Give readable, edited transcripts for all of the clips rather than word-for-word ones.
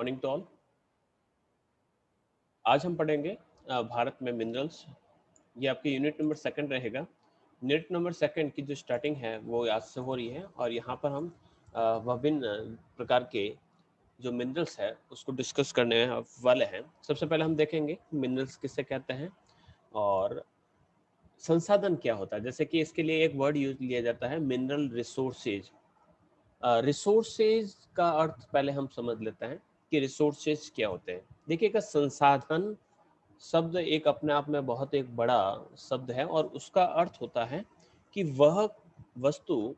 Morning to all. आज हम पढ़ेंगे भारत में मिनरल्स। ये आपके यूनिट नंबर सेकंड रहेगा। यूनिट नंबर सेकंड की जो स्टार्टिंग है वो आज से हो रही है और यहाँ पर हम विभिन्न प्रकार के जो मिनरल्स है उसको डिस्कस करने वाले हैं। सबसे पहले हम देखेंगे मिनरल्स किसे कहते हैं और संसाधन क्या होता है। जैसे कि इसके लिए एक वर्ड यूज लिया जाता है, मिनरल रिसोर्सेज। रिसोर्सेज का अर्थ पहले हम समझ लेते हैं कि रिसोर्सेज क्या होते हैं। देखिएगा, संसाधन शब्द एक अपने आप में बहुत एक बड़ा शब्द है और उसका अर्थ होता है कि वह वस्तु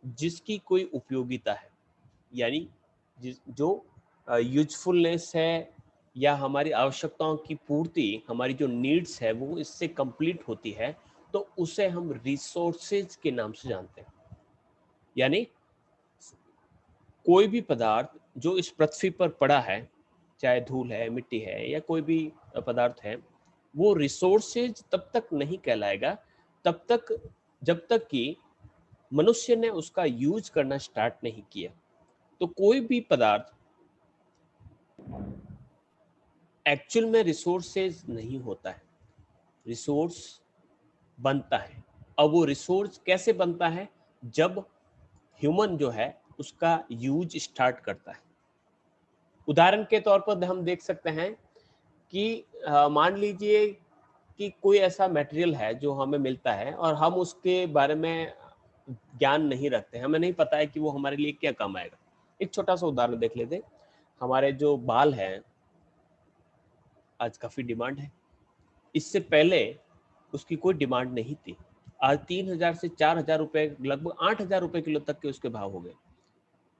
जिसकी कोई उपयोगिता है, यानी जो यूजफुलनेस है या हमारी आवश्यकताओं की पूर्ति, हमारी जो नीड्स है वो इससे कंप्लीट होती है, तो उसे हम रिसोर्सेज के नाम से जानते हैं। यानी कोई भी पदार्थ जो इस पृथ्वी पर पड़ा है, चाहे धूल है, मिट्टी है या कोई भी पदार्थ है, वो रिसोर्सेज तब तक नहीं कहलाएगा तब तक जब तक कि मनुष्य ने उसका यूज करना स्टार्ट नहीं किया। तो कोई भी पदार्थ एक्चुअल में रिसोर्सेज नहीं होता है, रिसोर्स बनता है। अब वो रिसोर्स कैसे बनता है? जब ह्यूमन जो है उसका यूज स्टार्ट करता है। उदाहरण के तौर पर हम देख सकते हैं कि मान लीजिए कि कोई ऐसा मटेरियल है जो हमें मिलता है और हम उसके बारे में ज्ञान नहीं रखते हैं, हमें नहीं पता है कि वो हमारे लिए क्या काम आएगा। एक छोटा सा उदाहरण देख लेते हैं। हमारे जो बाल हैं, आज काफ़ी डिमांड है। इससे पहले उसकी कोई डिमांड नहीं थी। आज 3,000 से 4,000 रुपये, लगभग 8,000 रुपये किलो तक के उसके भाव हो गए।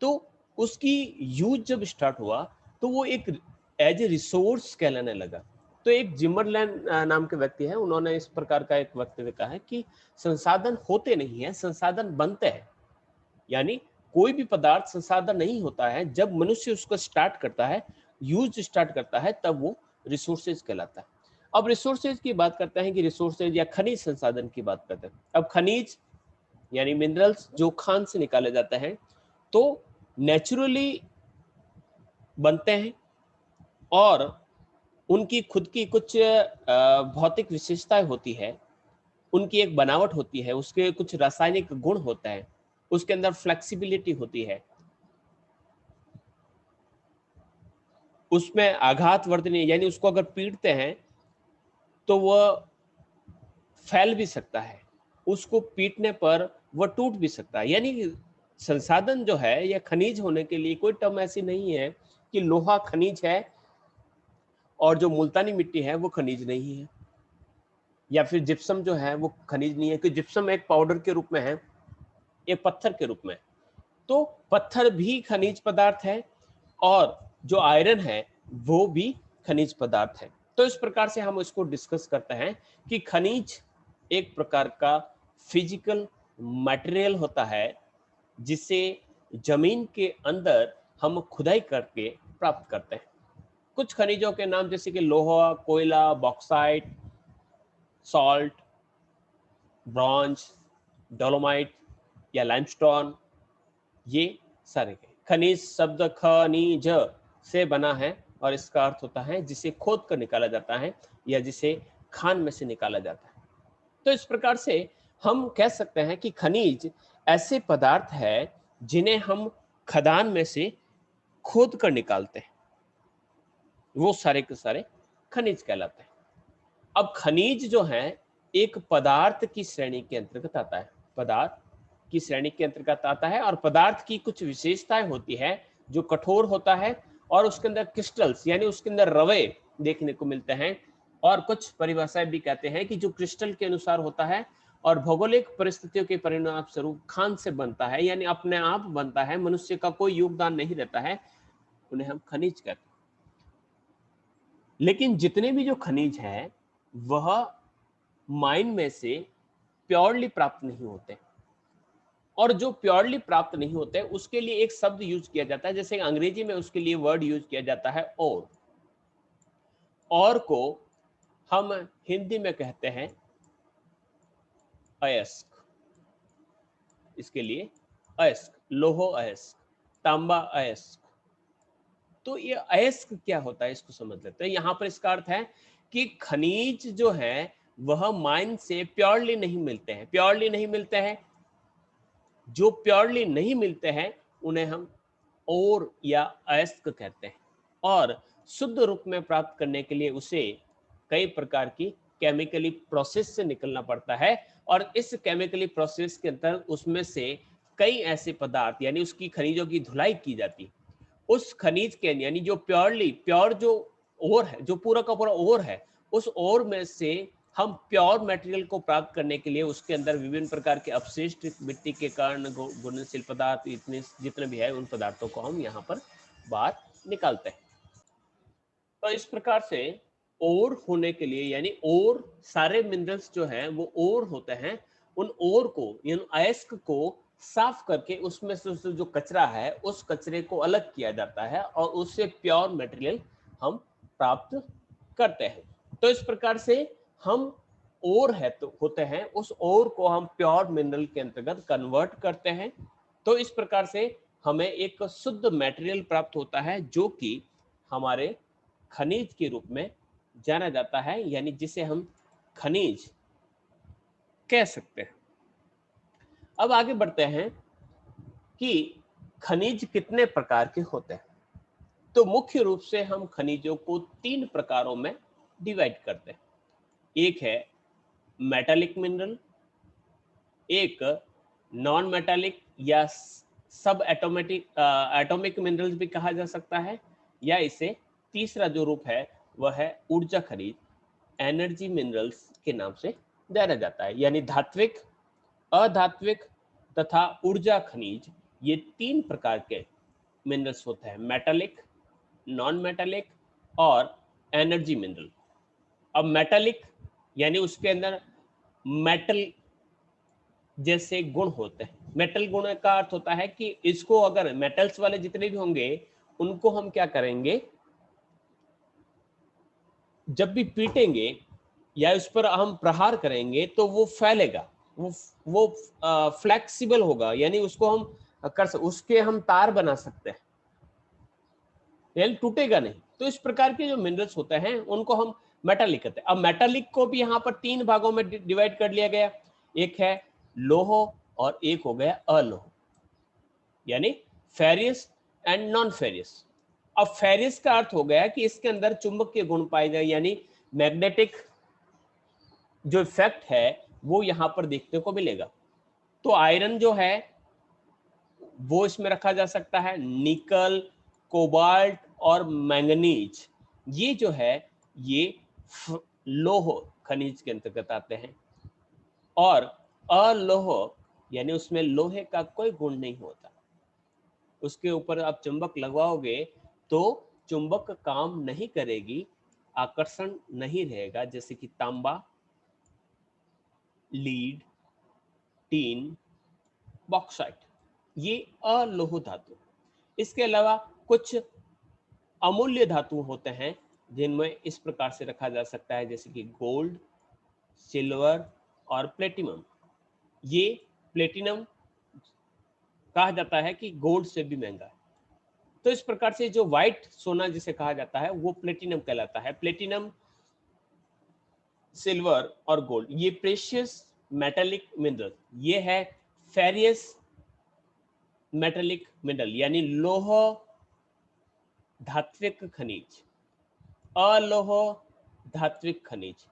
तो उसकी यूज जब स्टार्ट हुआ तो वो एक एज ए रिसोर्स कहलाने लगा। तो एक जिमरलैंड नाम के व्यक्ति हैं, उन्होंने इस प्रकार का एक वक्तव्य कहा है कि संसाधन होते नहीं है, संसाधन बनते हैं। यानी कोई भी पदार्थ संसाधन नहीं होता है, जब मनुष्य उसको स्टार्ट करता है, यूज स्टार्ट करता है, तब वो रिसोर्सेज कहलाता है। अब रिसोर्सेज की बात करते हैं कि रिसोर्सेज या खनिज संसाधन की बात करते हैं। अब खनिज यानी मिनरल्स जो खान से निकाले जाते हैं तो नेचुरली बनते हैं और उनकी खुद की कुछ भौतिक विशेषताएं होती है, उनकी एक बनावट होती है, उसके कुछ रासायनिक गुण होता है, उसके अंदर फ्लेक्सिबिलिटी होती है, उसमें आघात वर्तनी, यानी उसको अगर पीटते हैं तो वह फैल भी सकता है, उसको पीटने पर वह टूट भी सकता है। यानी संसाधन जो है या खनिज होने के लिए कोई टर्म ऐसी नहीं है कि लोहा खनिज है और जो मुल्तानी मिट्टी है वो खनिज नहीं है, या फिर जिप्सम जो है वो खनिज नहीं है, कि जिप्सम एक पाउडर के रूप में है, एक पत्थर के रूप में। तो पत्थर भी खनिज पदार्थ है और जो आयरन है वो भी खनिज पदार्थ है। तो इस प्रकार से हम इसको डिस्कस करते हैं कि खनिज एक प्रकार का फिजिकल मटेरियल होता है जिसे जमीन के अंदर हम खुदाई करके प्राप्त करते हैं। कुछ खनिजों के नाम जैसे कि लोहा, कोयला, बॉक्साइट, सॉल्ट, ब्रॉन्ज, डोलोमाइट या लाइमस्टोन, ये सारे खनिज शब्द खनिज से बना है और इसका अर्थ होता है जिसे खोद कर निकाला जाता है या जिसे खान में से निकाला जाता है। तो इस प्रकार से हम कह सकते हैं कि खनिज ऐसे पदार्थ है जिन्हें हम खदान में से खोद कर निकालते हैं, वो सारे के सारे खनिज कहलाते हैं। अब खनिज जो है एक पदार्थ की श्रेणी के अंतर्गत आता है, पदार्थ की श्रेणी के अंतर्गत आता है और पदार्थ की कुछ विशेषताएं होती है जो कठोर होता है और उसके अंदर क्रिस्टल्स यानी उसके अंदर रवे देखने को मिलते हैं, और कुछ परिभाषाएं भी कहते हैं कि जो क्रिस्टल के अनुसार होता है और भौगोलिक परिस्थितियों के परिणाम स्वरूप खान से बनता है, यानी अपने आप बनता है, मनुष्य का कोई योगदान नहीं रहता है, उन्हें हम खनिज कहते हैं। लेकिन जितने भी जो खनिज हैं वह माइन में से प्योरली प्राप्त नहीं होते, और जो प्योरली प्राप्त नहीं होते उसके लिए एक शब्द यूज किया जाता है, जैसे अंग्रेजी में उसके लिए वर्ड यूज किया जाता है और को हम हिंदी में कहते हैं अयस्क। इसके लिए अयस्क, लोहो अयस्क, तांबा अयस्क, तो ये अयस्क क्या होता है इसको समझ लेते हैं। यहाँ पर इसका अर्थ है कि खनिज जो है वह माइन से प्योरली नहीं मिलते हैं, प्योरली नहीं मिलते हैं। जो प्योरली नहीं मिलते हैं उन्हें हम ओर या अयस्क कहते हैं, और शुद्ध रूप में प्राप्त करने के लिए उसे कई प्रकार की केमिकली प्रोसेस से निकलना पड़ता है, और इस केमिकली प्रोसेस के अंदर उसमें से कई ऐसे पदार्थ यानी उसकी खनिजों की धुलाई की जाती है। उस खनिज के यानी जो प्योर जो ओर है, जो पूरा का पूरा ओर है, उस ओर में से हम प्योर मटेरियल को प्राप्त करने के लिए उसके अंदर विभिन्न प्रकार के अपशिष्ट मिट्टी के कारण घुलनशील पदार्थ इतने जितने भी है उन पदार्थों को हम यहाँ पर बाहर निकालते हैं। तो इस प्रकार से ओर होने के लिए यानी ओर सारे मिनरल्स जो हैं वो ओर होते हैं, उन ओर को यानी अयस्क को साफ करके उसमें से जो कचरा है उस कचरे को अलग किया जाता है और उससे प्योर मटेरियल हम प्राप्त करते हैं। तो इस प्रकार से हम ओर है तो होते हैं, उस ओर को हम प्योर मिनरल के अंतर्गत कन्वर्ट करते हैं। तो इस प्रकार से हमें एक शुद्ध मटेरियल प्राप्त होता है जो कि हमारे खनिज के रूप में जाना जाता है, यानी जिसे हम खनिज कह सकते हैं। अब आगे बढ़ते हैं कि खनिज कितने प्रकार के होते हैं। तो मुख्य रूप से हम खनिजों को 3 प्रकारों में डिवाइड करते हैं। एक है मेटालिक मिनरल, एक नॉन मेटालिक या सब एटॉमिक मिनरल्स भी कहा जा सकता है, या इसे तीसरा जो रूप है वह है ऊर्जा खनिज, एनर्जी मिनरल्स के नाम से जाना जाता है। यानी धात्विक, अधात्विक तथा ऊर्जा खनिज, ये 3 प्रकार के मिनरल्स होते हैं, मेटालिक, नॉन मेटालिक और एनर्जी मिनरल। अब मेटालिक यानी उसके अंदर मेटल जैसे गुण होते हैं। मेटल गुण का अर्थ होता है कि इसको अगर मेटल्स वाले जितने भी होंगे उनको हम क्या करेंगे, जब भी पीटेंगे या उस पर हम प्रहार करेंगे तो वो फैलेगा, वो फ्लेक्सिबल होगा, यानी उसको हम उसके हम तार बना सकते हैं, यानी टूटेगा नहीं। तो इस प्रकार के जो मिनरल्स होते हैं उनको हम मेटालिक कहते हैं। अब मेटालिक को भी यहाँ पर 3 भागों में डिवाइड कर लिया गया, एक है लोह और एक हो गया अलोह, यानी फेरियस एंड नॉन फेरियस। अब फेरियस का अर्थ हो गया कि इसके अंदर चुंबकीय गुण पाए जाए, यानी मैग्नेटिक जो इफेक्ट है वो यहां पर देखने को मिलेगा। तो आयरन जो है वो इसमें रखा जा सकता है, निकल, कोबाल्ट और मैंगनीज, ये जो है ये लोह खनिज के अंतर्गत आते हैं। और अलोह यानी उसमें लोहे का कोई गुण नहीं होता, उसके ऊपर आप चुंबक लगवाओगे तो चुंबक काम नहीं करेगी, आकर्षण नहीं रहेगा, जैसे कि तांबा, लीड, टीन, बॉक्साइट, ये अलोह धातु। इसके अलावा कुछ अमूल्य धातु होते हैं जिनमें इस प्रकार से रखा जा सकता है, जैसे कि गोल्ड, सिल्वर और प्लेटिनम। ये प्लेटिनम कहा जाता है कि गोल्ड से भी महंगा है। तो इस प्रकार से जो व्हाइट सोना जिसे कहा जाता है वो प्लेटिनम कहलाता है। प्लेटिनम, सिल्वर और गोल्ड ये प्रेशियस मेटालिक मिनरल, ये है फेरियस मेटालिक मिनरल, यानी लोह धात्विक खनिज, अलोह धात्विक खनिज,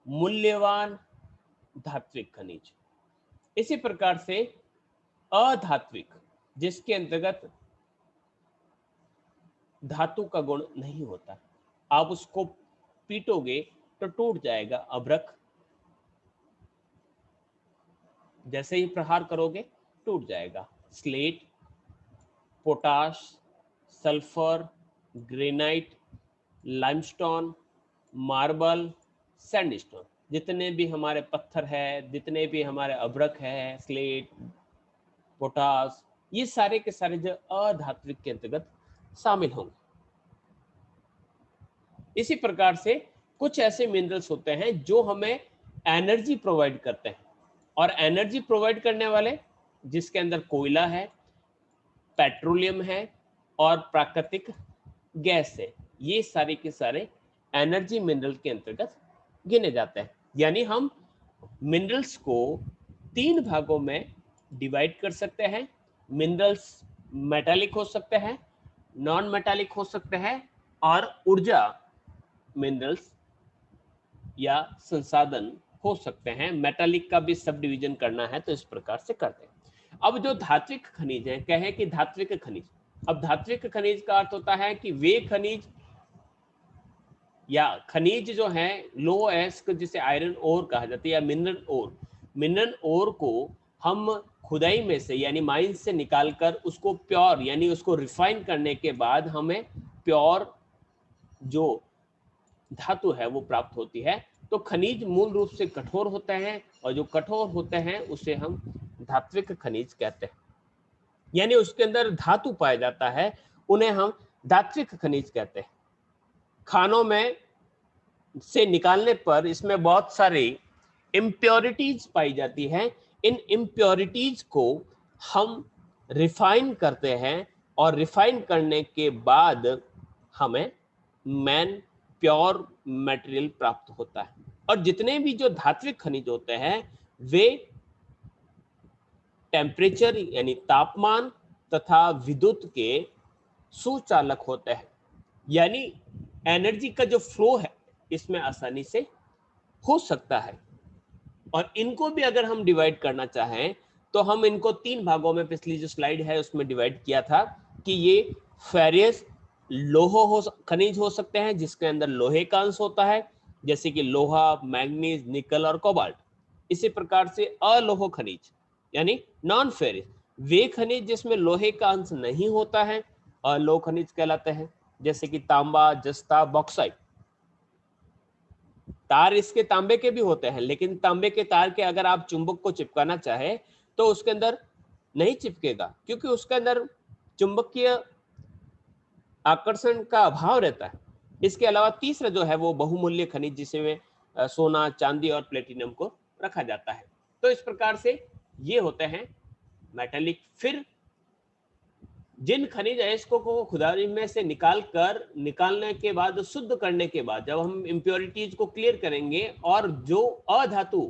मूल्यवान धात्विक खनिज। इसी प्रकार से अधात्विक, जिसके अंतर्गत धातु का गुण नहीं होता, आप उसको पीटोगे तो टूट जाएगा, अभ्रक जैसे ही प्रहार करोगे टूट जाएगा। Slate, potash, sulphur, granite, limestone, marble, sandstone, जितने भी हमारे पत्थर है, जितने भी हमारे अभ्रक है, स्लेट, पोटाश, ये सारे के सारे जो अधात्विक के अंतर्गत शामिल होंगे। इसी प्रकार से कुछ ऐसे मिनरल्स होते हैं जो हमें एनर्जी प्रोवाइड करते हैं, और एनर्जी प्रोवाइड करने वाले जिसके अंदर कोयला है, पेट्रोलियम है और प्राकृतिक गैस है, ये सारे के सारे एनर्जी मिनरल के अंतर्गत गिने जाते हैं। यानी हम मिनरल्स को 3 भागों में डिवाइड कर सकते हैं। मिनरल्स मेटालिक हो सकते हैं, नॉन मेटालिक हो सकते हैं, और ऊर्जा मिनरल्स या संसाधन हो सकते हैं। मेटालिक का भी सब डिवीजन करना है तो इस प्रकार से करते हैं। अब जो धात्विक खनिज है, कहें कि धात्विक खनिज, अब धात्विक खनिज का अर्थ होता है कि वे खनिज या खनिज जो है लो एस्क, जिसे आयरन ओर कहा जाता है या मिनरल ओर, मिनरल ओर को हम खुदाई में से यानी माइन से निकालकर उसको प्योर यानी उसको रिफाइन करने के बाद हमें प्योर जो धातु है वो प्राप्त होती है। तो खनिज मूल रूप से कठोर होते हैं, और जो कठोर होते हैं उसे हम धात्विक खनिज कहते हैं, यानी उसके अंदर धातु पाया जाता है, उन्हें हम धात्विक खनिज कहते हैं। खानों में से निकालने पर इसमें बहुत सारी इम्प्योरिटीज पाई जाती हैं। इन इम्प्योरिटीज को हम रिफाइन करते हैं, और रिफाइन करने के बाद हमें मैन प्योर मटेरियल प्राप्त होता है। और जितने भी जो धात्विक खनिज होते हैं वे टेम्परेचर यानी तापमान तथा विद्युत के सुचालक होते हैं, यानी एनर्जी का जो फ्लो है इसमें आसानी से हो सकता है। और इनको भी अगर हम डिवाइड करना चाहें तो हम इनको 3 भागों में, पिछली जो स्लाइड है उसमें डिवाइड किया था कि ये फेरियस खनिज हो सकते हैं जिसके अंदर लोहे का अंश होता है, जैसे कि लोहा, मैग्नीज, निकल और कोबाल्ट। इसी प्रकार से अलोह खनिज यानी नॉन फेरिस, वे खनिज जिसमें लोहे का अंश नहीं होता है, अलोह खनिज कहलाते हैं, जैसे कि तांबा, जस्ता, बॉक्साइट। तार इसके तांबे के भी होते हैं, लेकिन तांबे के तार के अगर आप चुंबक को चिपकाना चाहे तो उसके अंदर नहीं चिपकेगा, क्योंकि उसके अंदर चुंबकीय आकर्षण का अभाव रहता है। इसके अलावा तीसरा जो है वो बहुमूल्य खनिज, जिसमें सोना, चांदी और प्लेटिनम को रखा जाता है। तो इस प्रकार से ये होते हैं मेटालिक। फिर जिन खनिज अयस्कों को खुदाई में से निकालने के बाद, शुद्ध करने के बाद, जब हम इम्प्योरिटीज को क्लियर करेंगे और जो अधातु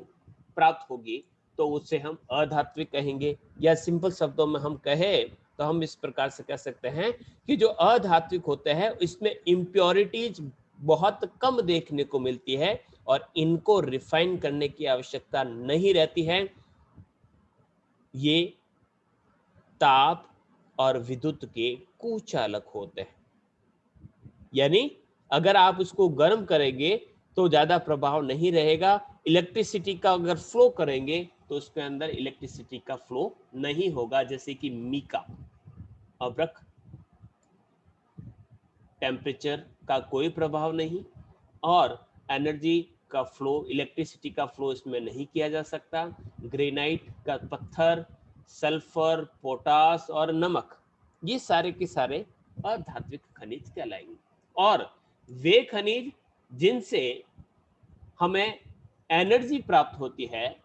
प्राप्त होगी तो उससे हम अधात्विक कहेंगे। या सिंपल शब्दों में हम कहें तो हम इस प्रकार से कह सकते हैं कि जो अधात्विक होते हैं इसमें इम्प्योरिटीज बहुत कम देखने को मिलती है और इनको रिफाइन करने की आवश्यकता नहीं रहती है। ये ताप और विद्युत के कुचालक होते हैं, यानी अगर आप उसको गर्म करेंगे तो ज्यादा प्रभाव नहीं रहेगा। इलेक्ट्रिसिटी का अगर फ्लो करेंगे तो उसके अंदर इलेक्ट्रिसिटी का फ्लो नहीं होगा, जैसे कि मीका, अब्रक, टेम्परेचर का कोई प्रभाव नहीं, और एनर्जी का फ्लो, इलेक्ट्रिसिटी का फ्लो इसमें नहीं किया जा सकता। ग्रेनाइट का पत्थर, सल्फर, पोटास और नमक, ये सारे के सारे अधात्विक खनिज कहलाएंगे। और वे खनिज जिनसे हमें एनर्जी प्राप्त होती है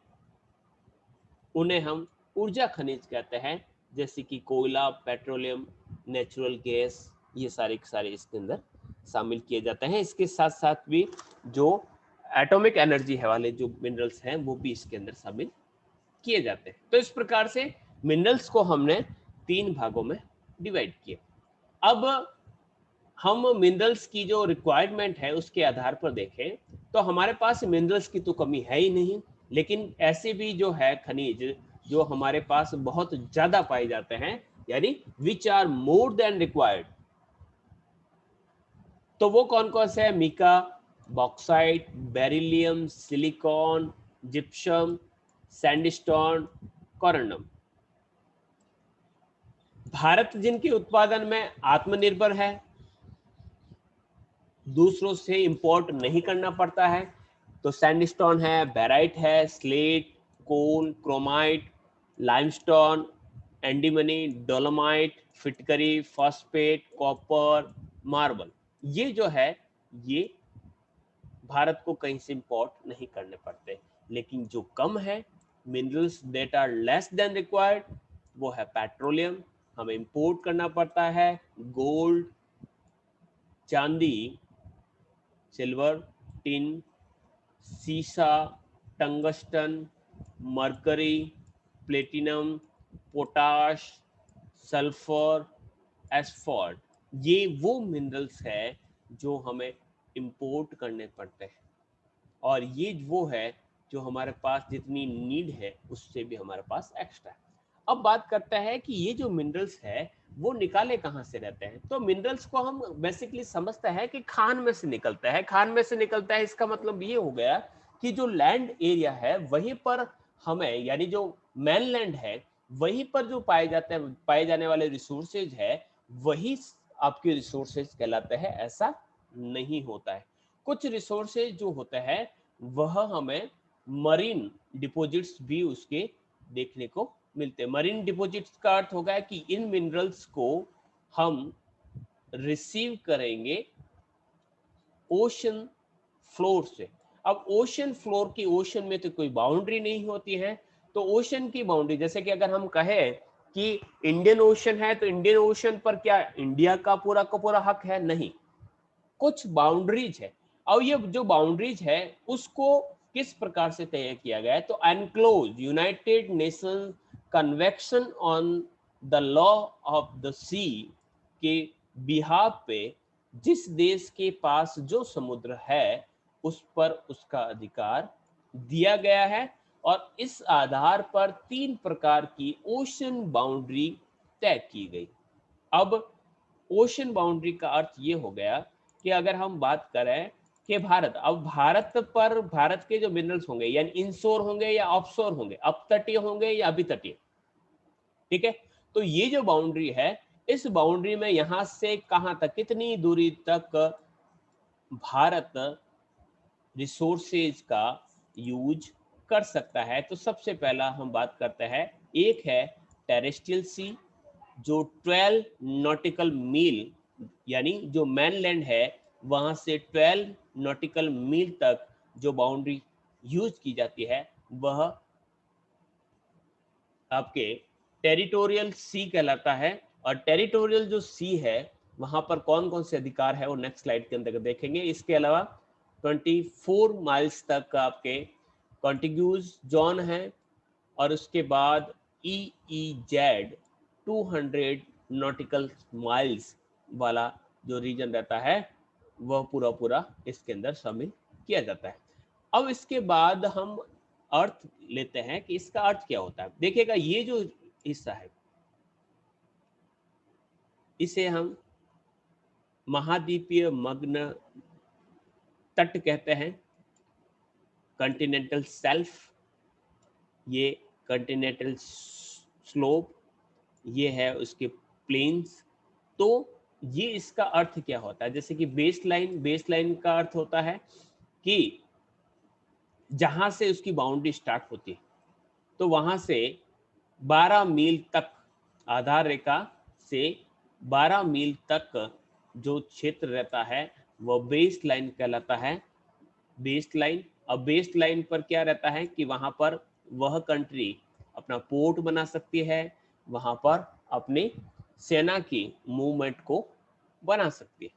उन्हें हम ऊर्जा खनिज कहते हैं, जैसे कि कोयला, पेट्रोलियम, नेचुरल गैस, ये सारे के सारे इसके अंदर शामिल किए जाते हैं। इसके साथ साथ भी जो एटॉमिक एनर्जी है वाले जो मिनरल्स हैं वो भी इसके अंदर शामिल किए जाते हैं। तो इस प्रकार से मिनरल्स को हमने 3 भागों में डिवाइड किया। अब हम मिनरल्स की जो रिक्वायरमेंट है उसके आधार पर देखें तो हमारे पास मिनरल्स की तो कमी है ही नहीं, लेकिन ऐसे भी जो है खनिज जो हमारे पास बहुत ज्यादा पाए जाते हैं, यानी which are more than required. तो वो कौन कौन से है? Mica, bauxite, beryllium, silicon, gypsum, sandstone, corundum. Bharat जिनके उत्पादन में आत्मनिर्भर है, दूसरों से इंपोर्ट नहीं करना पड़ता है, तो सैंडस्टोन है, बेराइट है, स्लेट, कोन, क्रोमाइट, लाइमस्टोन, एंडीमनी, डोलोमाइट, फिटकरी, फॉस्फेट, कॉपर, मार्बल। ये जो है ये भारत को कहीं से इंपोर्ट नहीं करने पड़ते। लेकिन जो कम है, minerals that are less than required, वो है पेट्रोलियम, हमें इंपोर्ट करना पड़ता है। गोल्ड, चांदी, सिल्वर, टिन, सीसा, tungsten, mercury, platinum, potash, sulphur, asphalt, ये वो मिनरल्स है जो हमें इंपोर्ट करने पड़ते हैं, और ये वो है जो हमारे पास जितनी नीड है उससे भी हमारे पास एक्स्ट्रा है। अब बात करते हैं कि ये जो मिनरल्स है वो निकाले कहाँ से रहते हैं। तो मिनरल्स को हम बेसिकली समझते हैं कि खान में से निकलता है। खान में से निकलता है इसका मतलब ये हो गया कि जो लैंड एरिया है वहीं पर हमें, यानी जो मैनलैंड है वहीं पर जो पाए जाने वाले रिसोर्सेज है वही आपके रिसोर्सेज कहलाते हैं, ऐसा नहीं होता है। कुछ रिसोर्सेज जो होते हैं वह हमें मरीन डिपॉजिट्स भी उसके देखने को मिलते हैं। मरीन डिपॉजिट्स का अर्थ होगा कि इन मिनरल्स को हम रिसीव करेंगे ओशन फ्लोर से। अब ओशन फ्लोर की, ओशन में तो कोई बाउंड्री नहीं होती है, तो ओशन की बाउंड्री, जैसे कि अगर हम कहें कि इंडियन ओशन है तो इंडियन ओशन पर क्या इंडिया का पूरा हक है? नहीं, कुछ बाउंड्रीज है। और ये जो बाउंड्रीज है उसको किस प्रकार से तय किया गया है? तो enclose United Nation convention on the law of the sea के बिहाफ पे जिस देश के पास जो समुद्र है उस पर उसका अधिकार दिया गया है, और इस आधार पर 3 प्रकार की ओशन बाउंड्री तय की गई। अब ओशन बाउंड्री का अर्थ ये हो गया कि अगर हम बात करें कि भारत, अब भारत पर भारत के जो मिनरल्स होंगे यानी इनशोर होंगे या ऑफशोर होंगे, अपतटीय होंगे या अभितटीय, ठीक है। तो ये जो बाउंड्री है, इस बाउंड्री में यहां से कहां तक, कितनी दूरी तक भारत रिसोर्सेज का यूज कर सकता है? तो सबसे पहला हम बात करते हैं, एक है टेरेस्ट्रियल सी, जो 12 नॉटिकल मील, यानी जो मैनलैंड है वहां से 12 नॉटिकल मील तक जो बाउंड्री यूज की जाती है वह आपके टेरिटोरियल सी कहलाता है। और टेरिटोरियल जो सी है वहां पर कौन कौन से अधिकार है वो नेक्स्ट स्लाइड के अंदर देखेंगे। इसके अलावा 24 माइल्स तक आपके कॉन्टिग्यूज जोन है, और उसके बाद EEZ 200 नॉटिकल माइल्स वाला जो रीजन रहता है वह पूरा इसके अंदर शामिल किया जाता है। अब इसके बाद हम अर्थ लेते हैं कि इसका अर्थ क्या होता है। देखिएगा ये जो हिस्सा है इसे हम महाद्वीपीय मग्न तट कहते हैं, कॉन्टिनेंटल शेल्फ, ये कॉन्टिनेंटल स्लोप, ये है उसके प्लेन्स। तो ये इसका अर्थ क्या होता है? जैसे कि बेस लाइन का अर्थ होता है कि जहां से उसकी बाउंड्री स्टार्ट होती है तो वहां से 12 मील तक, आधार रेखा से 12 मील तक जो क्षेत्र रहता है वह बेस लाइन कहलाता है। बेस लाइन, अब बेस लाइन पर क्या रहता है कि वहां पर वह कंट्री अपना पोर्ट बना सकती है, वहां पर अपनी सेना की मूवमेंट को बना सकती है।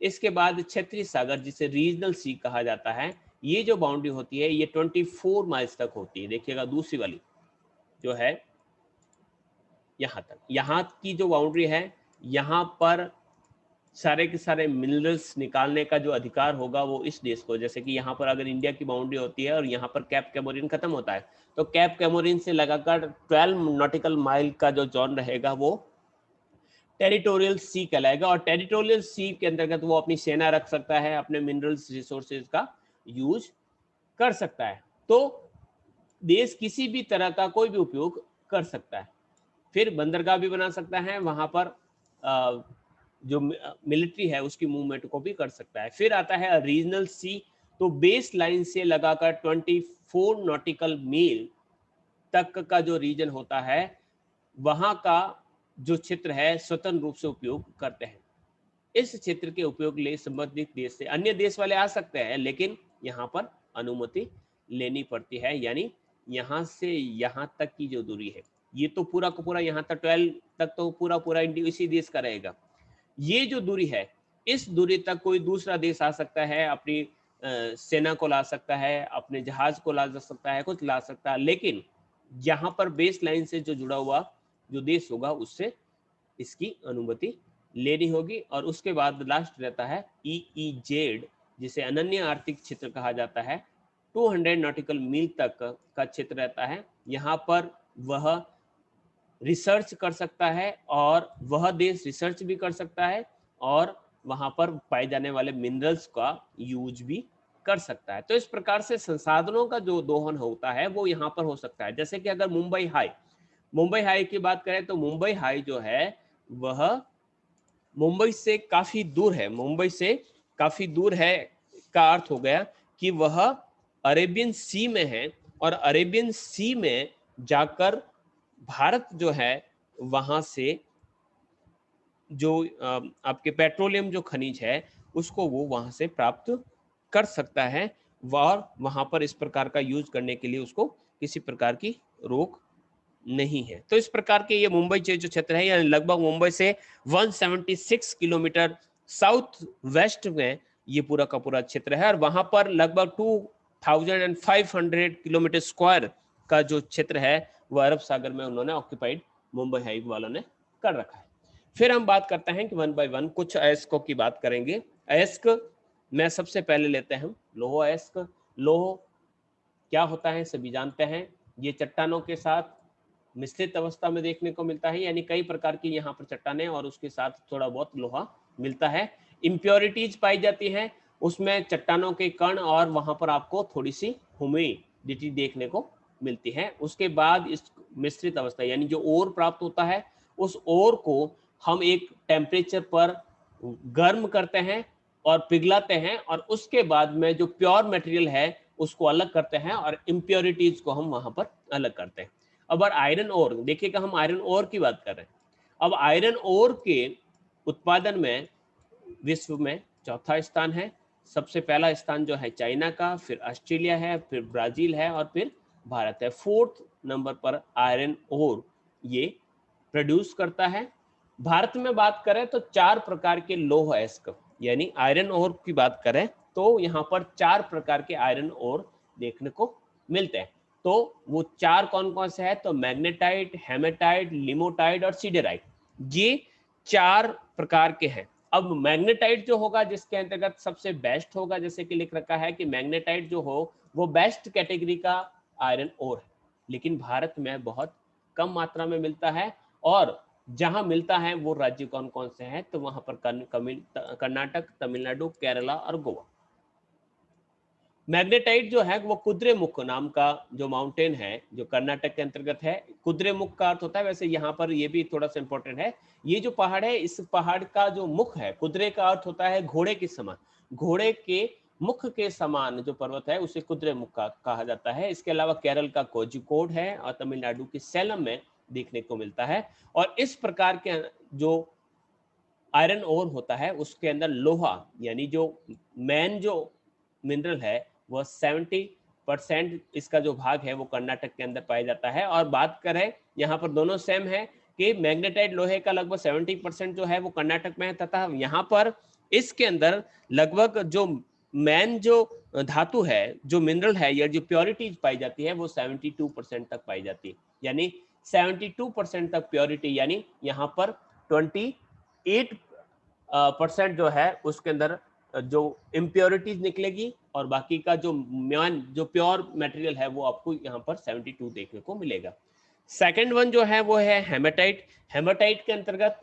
इसके बाद क्षेत्रीय सागर जिसे रीजनल सी कहा जाता है, ये जो बाउंड्री होती है ये 24 माइल्स तक होती है। देखिएगा दूसरी वाली जो है यहाँ तक, यहाँ की जो बाउंड्री है यहाँ पर सारे के सारे मिनरल्स निकालने का जो अधिकार होगा वो इस देश को, जैसे कि यहाँ पर अगर इंडिया की बाउंड्री होती है और यहाँ पर कैप कैमोरिन खत्म होता है तो कैप कैमोरिन से लगाकर 12 नॉटिकल माइल का जो जोन रहेगा वो टेरिटोरियल सी कहलाएगा। और टेरिटोरियल सी के अंतर्गत वो अपनी सेना रख सकता है, अपने मिनरल्स रिसोर्सेज का यूज कर सकता है। तो देश किसी भी तरह का कोई भी उपयोग कर सकता है। फिर बंदरगाह भी बना सकता है, वहां पर जो मिलिट्री है उसकी मूवमेंट को भी कर सकता है। फिर आता है रीजनल सी, तो बेस लाइन से लगाकर 24 नॉटिकल मील तक का जो रीजन होता है वहां का जो क्षेत्र है स्वतंत्र रूप से उपयोग करते हैं। इस क्षेत्र के उपयोग ले संबंधित देश से अन्य देश वाले आ सकते हैं, लेकिन यहाँ पर अनुमति लेनी पड़ती है। यानी यहाँ से यहाँ तक की जो दूरी है ये तो पूरा का पूरा यहाँ तक 12 तक तो पूरा इसी देश का रहेगा। ये जो दूरी है इस दूरी तक कोई दूसरा देश आ सकता है, अपनी सेना को ला सकता है, अपने जहाज को ला जा सकता है, कुछ ला सकता है, लेकिन यहाँ पर बेस लाइन से जो जुड़ा हुआ जो देश होगा उससे इसकी अनुमति लेनी होगी। और उसके बाद लास्ट रहता है EEZ, जिसे अनन्य आर्थिक क्षेत्र कहा जाता है। 200 नॉटिकल मील तक का क्षेत्र रहता है। यहाँ पर वह रिसर्च कर सकता है और वह देश रिसर्च भी कर सकता है और वहां पर पाए जाने वाले मिनरल्स का यूज भी कर सकता है। तो इस प्रकार से संसाधनों का जो दोहन होता है वो यहाँ पर हो सकता है। जैसे कि अगर मुंबई हाई की बात करें तो मुंबई हाई जो है वह मुंबई से काफी दूर है। मुंबई से काफी दूर है का अर्थ हो गया कि वह अरेबियन सी में है और अरेबियन सी में जाकर भारत जो है वहां से जो आपके पेट्रोलियम जो खनिज है उसको वो वहां से प्राप्त कर सकता है और वहां पर इस प्रकार का यूज करने के लिए उसको किसी प्रकार की रोक नहीं है। तो इस प्रकार के ये मुंबई जो क्षेत्र है, यानी लगभग मुंबई से 176 किलोमीटर साउथ वेस्ट में ये पूरा का पूरा क्षेत्र है और वहां पर लगभग 2500 किलोमीटर स्क्वायर का जो क्षेत्र है वह अरब सागर में उन्होंने ऑक्यूपाइड मुंबई हाई वालों ने कर रखा है। फिर हम बात करते हैं कि वन बाय वन कुछ अयस्कों की बात करेंगे। अयस्क में सबसे पहले लेते हैं हम लौह अयस्क। लौह क्या होता है सभी जानते हैं, ये चट्टानों के साथ मिश्रित अवस्था में देखने को मिलता है, यानी कई प्रकार की यहाँ पर चट्टानें और उसके साथ थोड़ा बहुत लोहा मिलता है। इम्प्योरिटीज पाई जाती हैं उसमें, चट्टानों के कण, और वहां पर आपको थोड़ी सी ह्यूमिडिटी देखने को मिलती है। उसके बाद इस मिश्रित अवस्था यानी जो ओर प्राप्त होता है उस ओर को हम एक टेम्परेचर पर गर्म करते हैं और पिघलाते हैं और उसके बाद में जो प्योर मटेरियल है उसको अलग करते हैं और इम्प्योरिटीज को हम वहां पर अलग करते हैं। अब आयरन ओर देखिएगा, हम आयरन ओर की बात कर रहे हैं। अब आयरन ओर के उत्पादन में विश्व में चौथा स्थान है। सबसे पहला स्थान जो है चाइना का, फिर ऑस्ट्रेलिया है, फिर ब्राजील है और फिर भारत है। 4th नंबर पर आयरन ओर ये प्रोड्यूस करता है। भारत में बात करें तो 4 प्रकार के लौह अयस्क यानी आयरन ओर की बात करें तो यहाँ पर 4 प्रकार के आयरन ओर देखने को मिलते हैं। तो वो 4 कौन कौन से है, तो मैग्नेटाइट, हेमेटाइट, लिमोटाइट और सीडेराइट, ये 4 प्रकार के हैं। अब मैग्नेटाइट जो होगा जिसके अंतर्गत सबसे बेस्ट होगा, जैसे कि लिख रखा है कि मैग्नेटाइट जो हो वो बेस्ट कैटेगरी का आयरन ओर है, लेकिन भारत में बहुत कम मात्रा में मिलता है। और जहां मिलता है वो राज्य कौन कौन से हैं, तो वहां पर कर्नाटक, तमिलनाडु, केरला और गोवा। मैग्नेटाइट जो है वो कुद्रेमुख नाम का जो माउंटेन है जो कर्नाटक के अंतर्गत है। कुद्रेमुख का अर्थ होता है, वैसे यहाँ पर ये भी थोड़ा सा इंपॉर्टेंट है, ये जो पहाड़ है इस पहाड़ का जो मुख है, कुद्रे का अर्थ होता है घोड़े के समान, घोड़े के मुख के समान जो पर्वत है उसे कुद्रेमुख का कहा जाता है। इसके अलावा केरल का कोझिकोड है और तमिलनाडु के सेलम में देखने को मिलता है। और इस प्रकार के जो आयरन ओर होता है उसके अंदर लोहा यानी जो मेन जो मिनरल है वह 70% इसका जो भाग है वो कर्नाटक के अंदर पाया जाता है। और बात करें यहाँ पर दोनों सेम है कि मैग्नेटाइट लोहे का लगभग 70% जो है वो कर्नाटक में है, तथा यहाँ पर इसके अंदर लगभग जो मेन जो धातु है, जो मिनरल है या जो प्योरिटीज पाई जाती है वो 72% तक पाई जाती है। यानी 72% तक प्योरिटी, यानी यहाँ पर 28% जो है उसके अंदर जो इम्प्योरिटीज निकलेगी और बाकी का जो म्यान जो प्योर मटेरियल है वो आपको यहाँ पर 72 देखने को मिलेगा। सेकंड वन जो है वो है हेमेटाइट। हेमेटाइट के अंतर्गत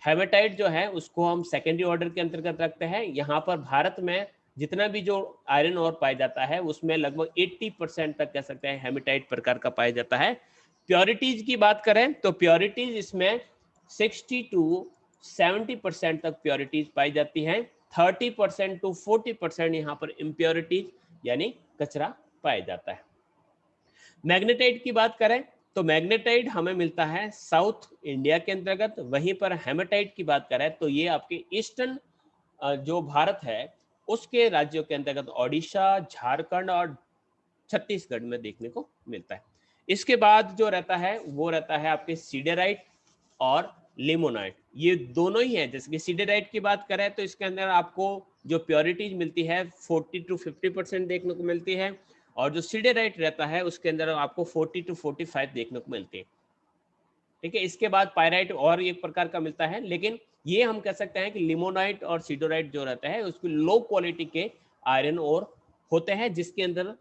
हेमेटाइट जो है उसको हम सेकेंडरी ऑर्डर के अंतर्गत रखते हैं। यहाँ पर भारत में जितना भी जो आयरन ओर पाया जाता है उसमें लगभग 80% तक कह सकते हैं हेमेटाइट प्रकार का पाया जाता है। प्योरिटीज की बात करें तो प्योरिटीज इसमें 60 to 70% तक प्योरिटीज पाई जाती हैं। 30% to 40% यहाँ पर इम्प्योरिटीज यानी कचरा पाया जाता है। मैग्नेटाइट की बात करें तो मैग्नेटाइट हमें मिलता है साउथ इंडिया के अंतर्गत। वहीं पर हेमेटाइट की बात करें तो ये आपके ईस्टर्न जो भारत है उसके राज्यों के अंतर्गत ओडिशा, झारखंड और छत्तीसगढ़ में देखने को मिलता है। इसके बाद जो रहता है वो रहता है आपके सीडेराइट और लिमोनाइट, ये दोनों ही है। जैसे कि सिडेराइट की बात करें तो इसके अंदर आपको जो प्योरिटीज मिलती है 40 to 50% देखने को मिलती है, और जो सिडेराइट रहता है उसके अंदर आपको 40 to 45 देखने को मिलती है। ठीक है, इसके बाद पायराइट और एक प्रकार का मिलता है, लेकिन ये हम कह सकते हैं कि लिमोनाइट और सिडोराइट जो रहता है उसकी लो क्वालिटी के आयरन और होते हैं, जिसके अंदर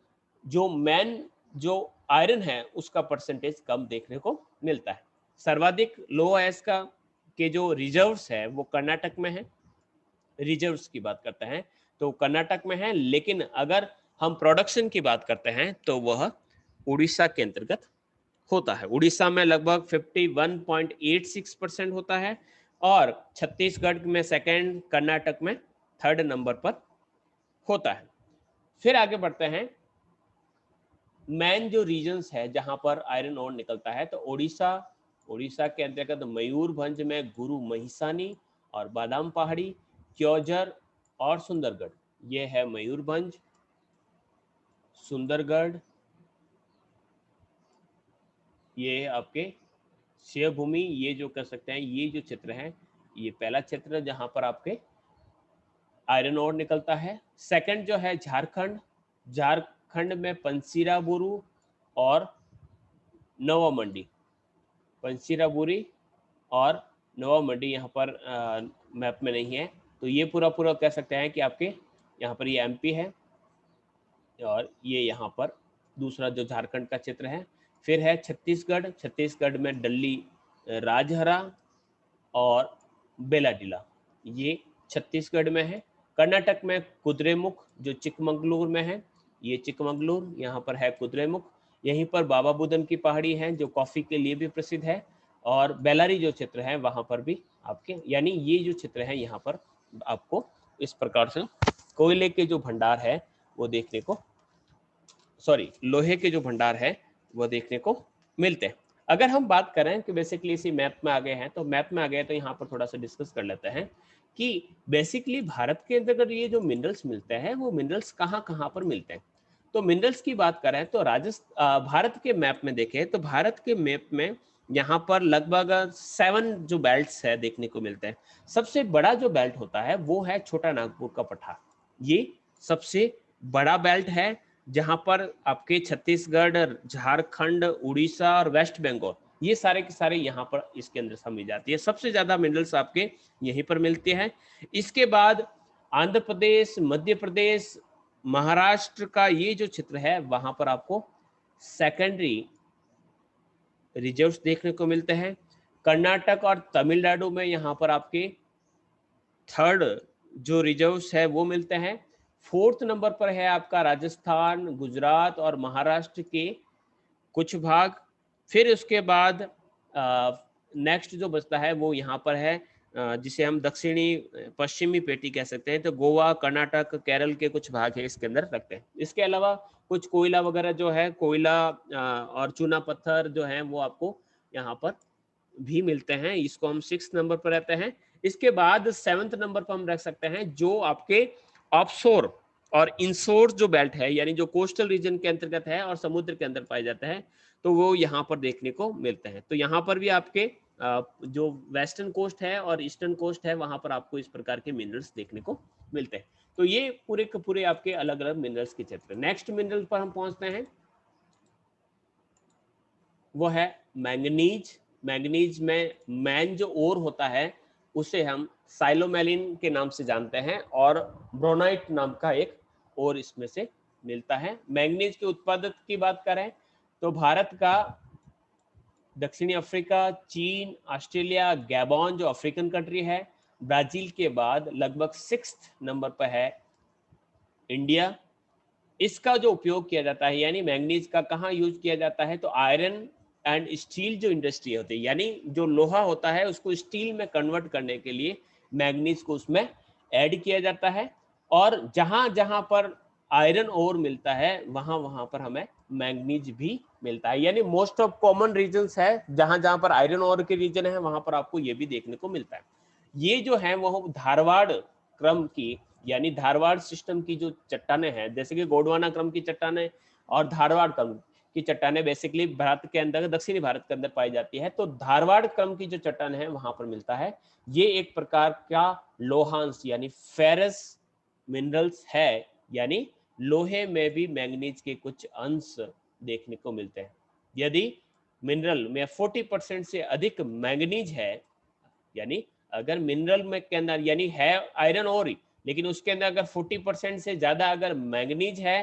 जो मेन जो आयरन है उसका परसेंटेज कम देखने को मिलता है। सर्वाधिक लो एस का के जो रिजर्व्स है वो कर्नाटक में है। रिजर्व्स की बात करते हैं तो कर्नाटक में है, लेकिन अगर हम प्रोडक्शन की बात करते हैं तो वह उड़ीसा के अंतर्गत होता है। उड़ीसा में लगभग 51.86% होता है, और छत्तीसगढ़ में सेकंड, कर्नाटक में थर्ड नंबर पर होता है। फिर आगे बढ़ते हैं, मेन जो रीजन्स है जहां पर आयरन ओर निकलता है तो उड़ीसा के अंतर्गत मयूरभंज में गुरु महिसानी और बादाम पहाड़ी, क्योंझर और सुंदरगढ़। ये है मयूरभंज, सुंदरगढ़, ये आपके शिवभूमि, ये जो कर सकते हैं, ये जो चित्र है ये पहला चित्र जहां पर आपके आयरन ओर निकलता है। सेकंड जो है झारखंड, झारखंड में पंसीराबुरु और नवा मंडी, पंसीराबुरी और नवा मंडी यहाँ पर मैप में नहीं है, तो ये पूरा पूरा कह सकते हैं कि आपके यहाँ पर ये एमपी है, और ये यहाँ पर दूसरा जो झारखंड का चित्र है। फिर है छत्तीसगढ़, छत्तीसगढ़ में डल्ली, राजहरा और बेलाडीला, ये छत्तीसगढ़ में है। कर्नाटक में कुद्रेमुख जो चिकमंगलूर में है, ये चिकमंगलूर यहाँ पर है कुद्रेमुख। यहीं पर बाबा बुदन की पहाड़ी है जो कॉफ़ी के लिए भी प्रसिद्ध है, और बेलारी जो चित्र है वहाँ पर भी आपके, यानी ये जो चित्र है यहाँ पर आपको इस प्रकार से कोयले के जो भंडार है वो देखने को, सॉरी लोहे के जो भंडार है वो देखने को मिलते हैं। अगर हम बात करें कि बेसिकली इसी मैप में आ गए हैं, तो मैप में आ गए तो यहाँ पर थोड़ा सा डिस्कस कर लेते हैं कि बेसिकली भारत के अंदर ये जो मिनरल्स मिलते हैं वो मिनरल्स कहाँ कहाँ पर मिलते हैं। तो मिनरल्स की बात करें तो भारत के मैप में देखें तो भारत के मैप में यहाँ पर लगभग 7 जो बेल्ट्स है देखने को मिलते हैं। सबसे बड़ा जो बेल्ट होता है वो है छोटा नागपुर का पठार, ये सबसे बड़ा बेल्ट है जहां पर आपके छत्तीसगढ़, झारखंड, उड़ीसा और वेस्ट बंगाल ये सारे के सारे यहाँ पर इसके अंदर समझी जाती है। सबसे ज्यादा मिनरल्स आपके यहीं पर मिलते हैं। इसके बाद आंध्र प्रदेश, मध्य प्रदेश, महाराष्ट्र का ये जो चित्र है वहां पर आपको सेकेंडरी रिजर्व्स देखने को मिलते हैं। कर्नाटक और तमिलनाडु में यहाँ पर आपके थर्ड जो रिजर्व्स है वो मिलते हैं। फोर्थ नंबर पर है आपका राजस्थान, गुजरात और महाराष्ट्र के कुछ भाग। फिर उसके बाद नेक्स्ट जो बचता है वो यहाँ पर है जिसे हम दक्षिणी पश्चिमी पेटी कह सकते हैं, तो गोवा, कर्नाटक, केरल के कुछ भाग है इसके अंदर रखते हैं। इसके अलावा कुछ कोयला वगैरह जो है, कोयला और चूना पत्थर जो है वो आपको यहाँ पर भी मिलते हैं, इसको हम 6 नंबर पर रहते हैं। इसके बाद 7th नंबर पर हम रख सकते हैं जो आपके ऑफशोर और इनशोर जो बेल्ट है, यानी जो कोस्टल रीजन के अंतर्गत है और समुद्र के अंदर पाए जाते हैं, तो वो यहाँ पर देखने को मिलते हैं। तो यहाँ पर भी आपके जो वेस्टर्न कोस्ट है और ईस्टर्न कोस्ट है वहां पर आपको इस प्रकार के मिनरल्स देखने को मिलते हैं। तो ये पूरे के पूरे आपके अलग अलग मिनरल्स के चित्र। नेक्स्ट मिनरल पर हम पहुंचते हैं, वो है मैंगनीज। मैंगनीज में मैन जो ओर होता है उसे हम साइलोमेलिन के नाम से जानते हैं, और ब्रोनाइट नाम का एक और इसमें से मिलता है। मैंगनीज के उत्पादक की बात करें तो भारत का दक्षिणी अफ्रीका, चीन, ऑस्ट्रेलिया, गैबॉन जो अफ्रीकन कंट्री है, ब्राजील के बाद लगभग 6th नंबर पर है इंडिया। इसका जो उपयोग किया जाता है, यानी मैंगनीज का कहाँ यूज किया जाता है, तो आयरन एंड स्टील जो इंडस्ट्री होती है, यानी जो लोहा होता है उसको स्टील में कन्वर्ट करने के लिए मैंगनीज को उसमें ऐड किया जाता है। और जहां जहां पर आयरन ओर मिलता है वहां वहां पर हमें मैंगनीज भी मिलता है। यानी मोस्ट ऑफ कॉमन रीजन्स है जहां जहां पर आयरन ओर के रीजन है वहां पर आपको ये भी देखने को मिलता है। ये जो है वो धारवाड़ क्रम की, यानी धारवाड़ सिस्टम की जो चट्टाने हैं, जैसे कि गोंडवाना क्रम की चट्टाने और धारवाड़ क्रम की चट्टानें बेसिकली भारत के अंदर, दक्षिणी भारत के अंदर पाई जाती है। तो धारवाड़ क्रम की जो चट्टान है वहां पर मिलता है। ये एक प्रकार का लोहांश यानी फेरस मिनरल्स है, यानी लोहे में भी मैंगनीज के कुछ अंश देखने को मिलते हैं। यदि मिनरल में 40% से अधिक मैंगनीज है, यानी अगर मिनरल में के अंदर यानी है आयरन और ही, लेकिन उसके अंदर अगर 40% से ज्यादा अगर मैंगनीज है,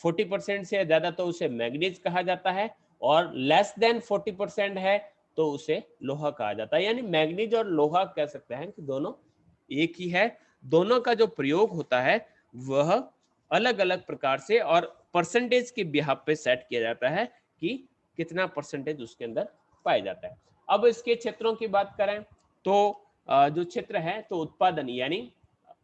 40% से ज्यादा तो उसे मैंगनीज कहा जाता है, और लेस देन 40% है तो उसे लोहा कहा जाता है। यानी मैंगनीज और लोहा कह सकते हैं कि दोनों एक ही है। दोनों का जो प्रयोग होता है वह अलग अलग प्रकार से और परसेंटेज के बिहाफ पे सेट किया जाता है कि कितना परसेंटेज उसके अंदर पाया जाता है। अब इसके क्षेत्रों की बात करें तो जो क्षेत्र है तो उत्पादन यानी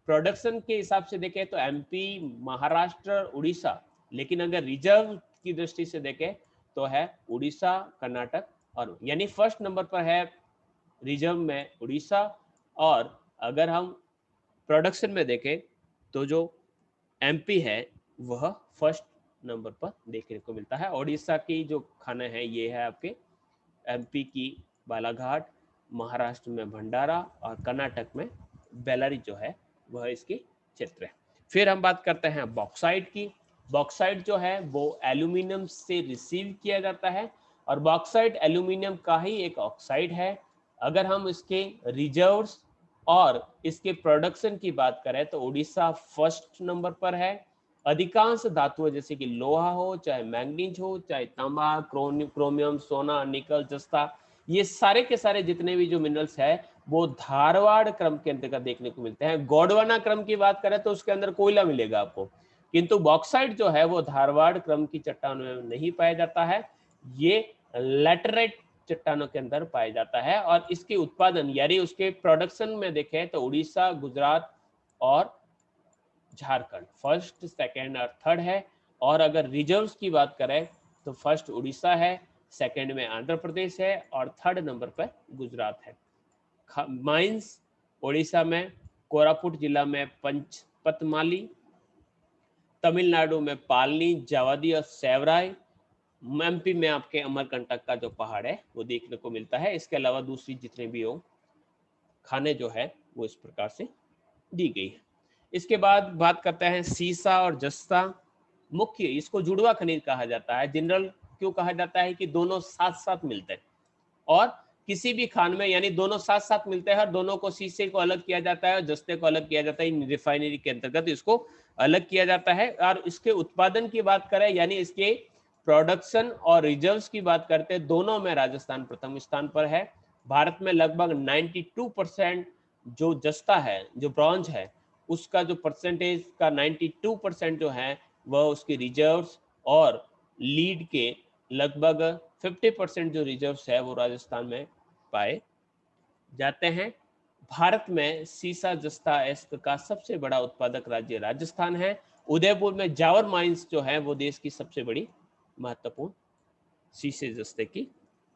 प्रोडक्शन के हिसाब से देखें तो एमपी, महाराष्ट्र, उड़ीसा, लेकिन अगर रिजर्व की दृष्टि से देखें तो है उड़ीसा, कर्नाटक और यानी फर्स्ट नंबर पर है रिजर्व में उड़ीसा, और अगर हम प्रोडक्शन में देखें तो जो एमपी है वह फर्स्ट नंबर पर देखने को मिलता है। उड़ीसा की जो खाना है ये है आपके एमपी की बालाघाट, महाराष्ट्र में भंडारा और कर्नाटक में बेलारी जो है वह इसकी क्षेत्र है। फिर हम बात करते हैं बॉक्साइट की। बॉक्साइट जो है वो एल्यूमिनियम से रिसीव किया जाता है, और बॉक्साइट एल्यूमिनियम का ही एक ऑक्साइड है। अगर हम इसके रिजर्व्स और इसके प्रोडक्शन की बात करें तो उड़ीसा फर्स्ट नंबर पर है। अधिकांश धातुएं जैसे कि लोहा हो, चाहे मैंगनीज हो, चाहे तांबा, क्रोमियम, सोना, निकल, जस्ता, ये सारे के सारे जितने भी जो मिनरल्स है वो धारवाड़ क्रम के अंतर्गत देखने को मिलते हैं। गोंडवाना क्रम की बात करें तो उसके अंदर कोयला मिलेगा आपको, किंतु बॉक्साइट जो है वो धारवाड़ क्रम की चट्टानों में नहीं पाया जाता है। ये लैटेराइट चट्टानों के अंदर पाया जाता है, और इसके उत्पादन यानी उसके प्रोडक्शन में देखें तो उड़ीसा, गुजरात और झारखंड फर्स्ट, सेकंड और थर्ड है। और अगर रिजर्व्स की बात करें तो फर्स्ट उड़ीसा है, सेकंड में आंध्र प्रदेश है और थर्ड नंबर पर गुजरात है। माइंस उड़ीसा में कोरापुट जिला में पंचपतमाली, तमिलनाडु में पालनी, जावादी और सेवराय, एमपी में आपके अमरकंटक का जो पहाड़ है वो देखने को मिलता है। इसके अलावा दूसरी जितने भी हो खाने जो है वो इस प्रकार से दी गई है। इसके बाद बात करते हैं सीसा और जस्ता। मुख्य इसको जुड़वा खनिज कहा जाता है। जनरल क्यों कहा जाता है कि दोनों साथ साथ मिलते हैं, और किसी भी खान में यानी दोनों साथ साथ मिलते हैं, और दोनों को सीसे को अलग किया जाता है और जस्ते को अलग किया जाता है। रिफाइनरी के अंतर्गत इसको अलग किया जाता है। और इसके उत्पादन की बात करें यानी इसके प्रोडक्शन और रिजर्व्स की बात करते हैं, दोनों में राजस्थान प्रथम स्थान पर है। भारत में लगभग 92% जो जस्ता है, जो ब्रॉन्ज है, उसका जो परसेंटेज का 92% जो है वह उसके रिजर्व्स, और लीड के लगभग 50% जो रिजर्व्स है वो राजस्थान में पाए जाते हैं। भारत में सीसा जस्ता एस्क का सबसे बड़ा उत्पादक राज्य राजस्थान है। उदयपुर में जावर माइंस जो है वो देश की सबसे बड़ी महत्वपूर्ण सीसे जस्ते की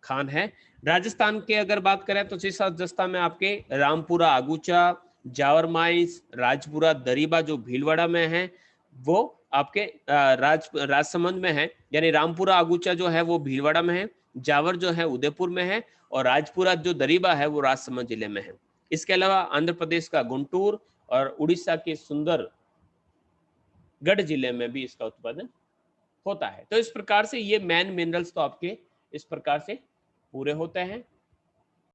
खान है। राजस्थान के अगर बात करें तो सीसा जस्ता में आपके रामपुरा आगूचा, जावर माइंस, राजपुरा दरीबा जो भीलवाड़ा में है वो आपके राजसमंद में है। यानी रामपुरा आगूचा जो है वो भीलवाड़ा में है, जावर जो है उदयपुर में है, और राजपुरा जो दरीबा है वो राजसमंद जिले में है। इसके अलावा आंध्र प्रदेश का गुंटूर और उड़ीसा के सुंदरगढ़ जिले में भी इसका उत्पादन होता है। तो इस प्रकार से ये मैन मिनरल्स तो आपके इस प्रकार से पूरे होते हैं।